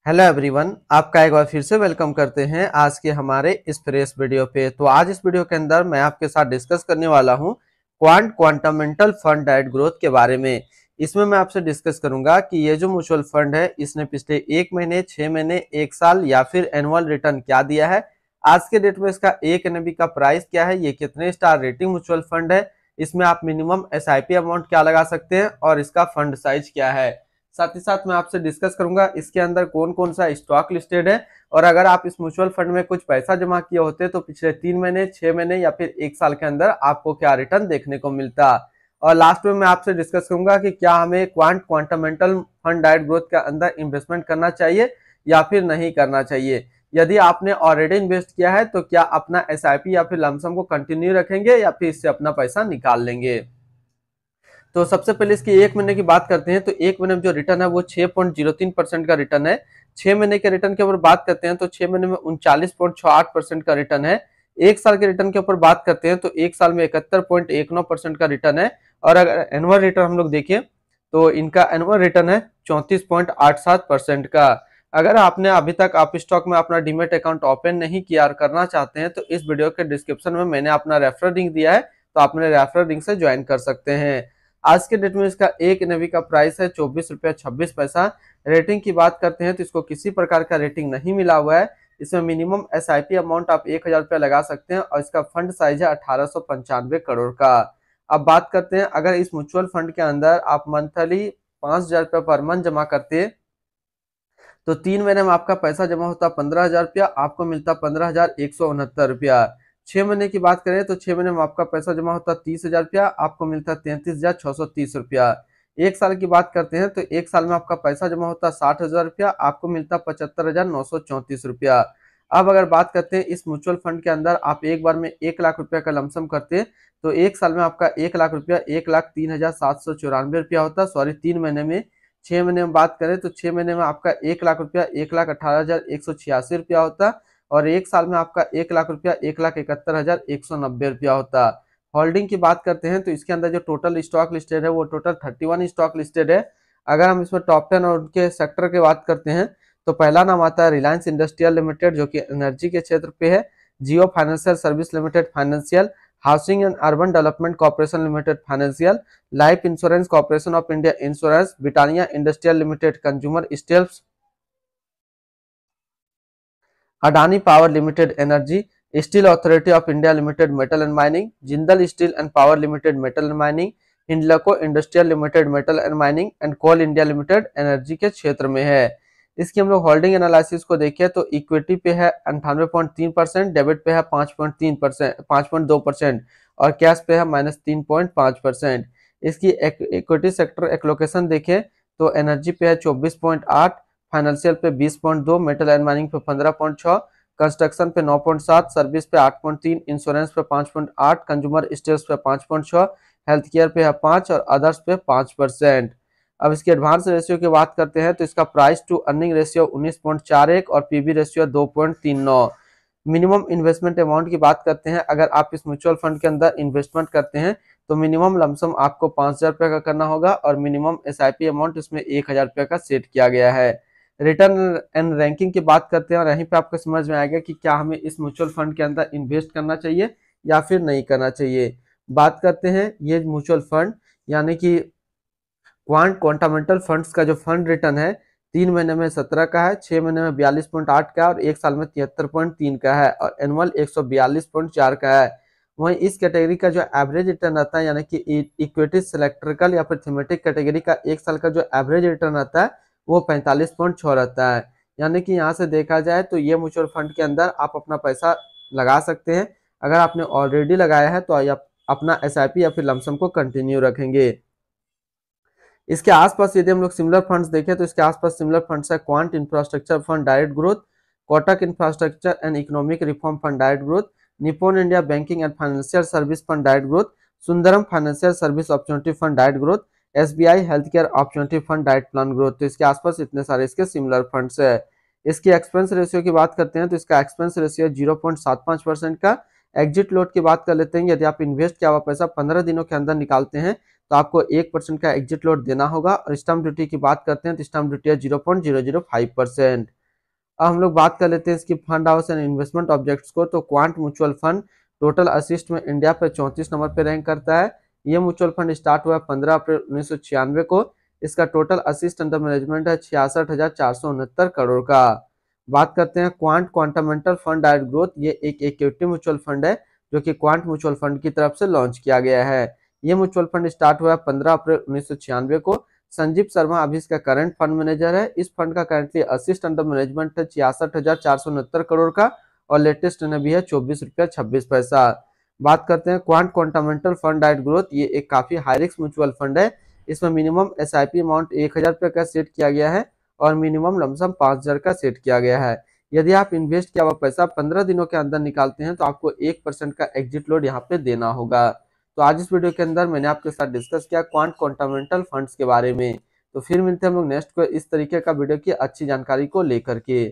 Hello everyone, आपका एक बार फिर से वेलकम करते हैं आज के हमारे इस फ्रेश वीडियो पे। तो आज इस वीडियो के अंदर मैं आपके साथ डिस्कस करने वाला हूं क्वांटामेंटल फंड डाइट ग्रोथ के बारे में। इसमें मैं आपसे डिस्कस करूंगा कि ये जो म्यूचुअल फंड है इसने पिछले 1 महीने, 6 महीने, 1 साल या फिर एनुअल रिटर्न क्या दिया है। आज के डेट में इसका एक एनएबी का प्राइस क्या है, ये कितने स्टार रेटिंग म्यूचुअल फंड है, इसमें आप मिनिमम एसआईपी अमाउंट क्या लगा सकते हैं और इसका फंड साइज क्या है। साथ ही साथ मैं आपसे डिस्कस करूंगा इसके अंदर कौन कौन सा स्टॉक लिस्टेड है और अगर आप इस म्यूचुअल फंड में कुछ पैसा जमा किए होते तो पिछले 3 महीने, 6 महीने या फिर 1 साल के अंदर आपको क्या रिटर्न देखने को मिलता। और लास्ट में मैं आपसे डिस्कस करूंगा कि क्या हमें क्वांटामेंटल फंड डाइट ग्रोथ के अंदर इन्वेस्टमेंट करना चाहिए या फिर नहीं करना चाहिए। यदि आपने ऑलरेडी इन्वेस्ट किया है तो क्या अपना एसआईपी या फिर लमसम को कंटिन्यू रखेंगे या फिर इससे अपना पैसा निकाल लेंगे। तो सबसे पहले इसकी 1 महीने की बात करते हैं। तो 1 महीने में जो रिटर्न है वो 6.03% का रिटर्न है। 6 महीने के रिटर्न के ऊपर बात करते हैं तो 6 महीने में 39.68% का रिटर्न है। 1 साल के रिटर्न के ऊपर बात करते हैं तो 1 साल में 71.19% का रिटर्न है। और अगर एनुअल रिटर्न हम लोग देखें तो इनका एनुअल रिटर्न है 34.87% का। अगर आपने अभी तक आप स्टॉक में अपना डीमेट अकाउंट ओपन नहीं किया और करना चाहते हैं तो इस वीडियो के डिस्क्रिप्शन में मैंने अपना रेफरल लिंक दिया है, तो आप मेरे रेफरल लिंक से ज्वाइन कर सकते हैं। आज के डेट में इसका एक एनएवी का प्राइस है 24 रुपया 26 पैसा। रेटिंग की बात करते हैं तो इसको किसी प्रकार का रेटिंग नहीं मिला हुआ है। इसमें मिनिमम एसआईपी अमाउंट आप 1000 रुपया लगा सकते हैं और इसका फंड साइज है 1895 करोड़ का। अब बात करते हैं अगर इस म्यूचुअल फंड के अंदर आप मंथली 5000 रुपया पर मंथ जमा करते हैं तो 3 महीने में आपका पैसा जमा होता 15,000 रुपया, आपको मिलता 15,169 रुपया। 6 महीने की बात करें तो 6 महीने में आपका पैसा जमा होता 30,000 रुपया, आपको मिलता 33,630 रुपया। 1 साल की बात करते हैं तो 1 साल में आपका पैसा जमा होता 60,000 रुपया, आपको मिलता 75,934 रुपया। अब अगर बात करते हैं इस म्यूचुअल फंड के अंदर आप एक बार में 1 लाख रुपया का लमसम करते हैं तो 1 साल में आपका 1 लाख रुपया 1,03,794 रुपया होता। सॉरी, 3 महीने में। 6 महीने में बात करें तो 6 महीने में आपका 1 लाख रुपया 1,18,186 रुपया होता और 1 साल में आपका 1 लाख रुपया 1,71,190 रुपया होता। होल्डिंग की बात करते हैं तो इसके अंदर जो टोटल स्टॉक लिस्टेड है वो टोटल 31 स्टॉक लिस्टेड है। अगर हम इसमें टॉप 10 और उनके सेक्टर की बात करते हैं तो पहला नाम आता है रिलायंस इंडस्ट्रियल लिमिटेड जो कि एनर्जी के क्षेत्र पे है। Jio financial service limited financial, housing and urban development corporation limited financial, life insurance corporation of India insurance, Britannia industrial limited consumer staples, Adani power limited energy, steel authority of India limited metal and mining, Jindal steel and power limited metal and mining, Hindalco industrial limited metal and mining and coal India limited energy के क्षेत्र में है। इसकी हम लोग holding analysis को देखें तो इक्विटी पे है 98.3%, डेबिट पे है 5.3%, 5.2% और कैश पे है -3.5%। इसकी इक्विटी सेक्टर एलोकेशन देखें तो एनर्जी पे है 24.8, फाइनेंशियल पे 20.2, मेटल एंड माइनिंग पे 15.6, कंस्ट्रक्शन पे 9.7, सर्विस पे 8.3, इंश्योरेंस पे 5.8, कंज्यूमर स्टेल्स पे 5.6, हेल्थ केयर पे है 5 और अदर्स पे 5%। अब इसके एडवांस रेशियो की बात करते हैं तो इसका प्राइस टू अर्निंग रेशियो 19.41 और PB ratio 2.39। Minimum investment amount की बात करते हैं, अगर आप इस म्यूचुअल फंड के अंदर इन्वेस्टमेंट करते हैं तो मिनिमम लमसम आपको 5,000 रुपया का करना होगा और मिनिमम एसआईपी अमाउंट इसमें 1,000 रुपया का सेट किया गया है। रिटर्न एंड रैंकिंग की बात करते हैं और यहीं पे आपको समझ में आएगा कि क्या हमें इस म्यूचुअल फंड के अंदर इन्वेस्ट करना चाहिए या फिर नहीं करना चाहिए। बात करते हैं ये म्यूचुअल फंड यानी कि क्वांटामेंटल फंड्स का जो फंड रिटर्न है 3 महीने में 17 का है, 6 महीने में 42.8 का है और 1 साल में 73.3 का है और एनुअल 142.4 का है। वहीं इस कैटेगरी का जो एवरेज रिटर्न आता है यानी कि इक्विटी सिलेक्ट्रिकल या फिर थीमेटिक कैटेगरी का 1 साल का जो एवरेज रिटर्न आता है वो 45.6 रहता है। यानी कि यहाँ से देखा जाए तो ये म्यूचुअल फंड के अंदर आप अपना पैसा लगा सकते हैं। अगर आपने ऑलरेडी लगाया है तो आप अपना एसआईपी या फिर लमसम को कंटिन्यू रखेंगे। इसके आसपास यदि हम लोग सिमिलर फंड्स देखें तो इसके आसपास सिमिलर फंड्स है quant infrastructure fund direct growth, Kotak infrastructure and economic reform fund direct growth, Nippon India banking and financial service fund direct growth, Sundaram financial service opportunity fund direct growth, SBI health care opportunity fund direct plan growth. तो इसके आसपास इतने सारे इसके similar funds है। इसकी expense ratio की बात करते हैं तो इसका एक्सपेंस रेशियो 0.75% का, एग्जिट लोड की बात कर लेते हैं। यदि आप इन्वेस्ट किया हुआ पैसा 15 दिनों के अंदर निकालते हैं तो आपको 1% का एग्जिट लोड देना होगा। और स्टैम्प ड्यूटी की बात करते हैं तो स्टैम्प ड्यूटी है 0.005%। अब हम लोग बात कर लेते हैं इसकी fund house and investment objects को। तो quant mutual fund total assist में इंडिया पे 34 नंबर पे रैंक करता है। ये म्यूचुअल फंड स्टार्ट हुआ 15 अप्रैल 1996 को। इसका टोटल असिस्ट अंडर मैनेजमेंट है 66,469 करोड़ का। बात करते हैं क्वांट क्वांटामेंटल फंड डायरेक्ट ग्रोथ। ये एक इक्विटी म्यूचुअल फंड है जो कि क्वांट म्यूचुअल फंड की तरफ से लॉन्च किया गया है। ये म्यूचुअल फंड स्टार्ट हुआ 15 अप्रैल 1996 को। संजीव शर्मा अभी इसका करंट फंड मैनेजर है। इस फंड का करंटली असिस्ट अंडर मैनेजमेंट है 66,469 करोड़ का और लेटेस्ट भी है 24 रुपया 26 पैसा। बात करते हैं क्वांट क्वांटामेंटल फंड डायरेक्ट ग्रोथ। ये एक काफी हाई रिस्क म्यूचुअल फंड है। इसमें मिनिमम एसआईपी अमाउंट 1,000 रुपये का सेट किया गया है और मिनिमम लमसम 5,000 का सेट किया गया है। यदि आप इन्वेस्ट किया हुआ पैसा 15 दिनों के अंदर निकालते हैं तो आपको 1% का एग्जिट लोड यहाँ पे देना होगा। तो आज इस वीडियो के अंदर मैंने आपके साथ डिस्कस किया क्वांट क्वांटामेंटल फंड्स के बारे में। तो फिर मिलते हैं हम लोग नेक्स्ट को इस तरीके का वीडियो की अच्छी जानकारी को लेकर के।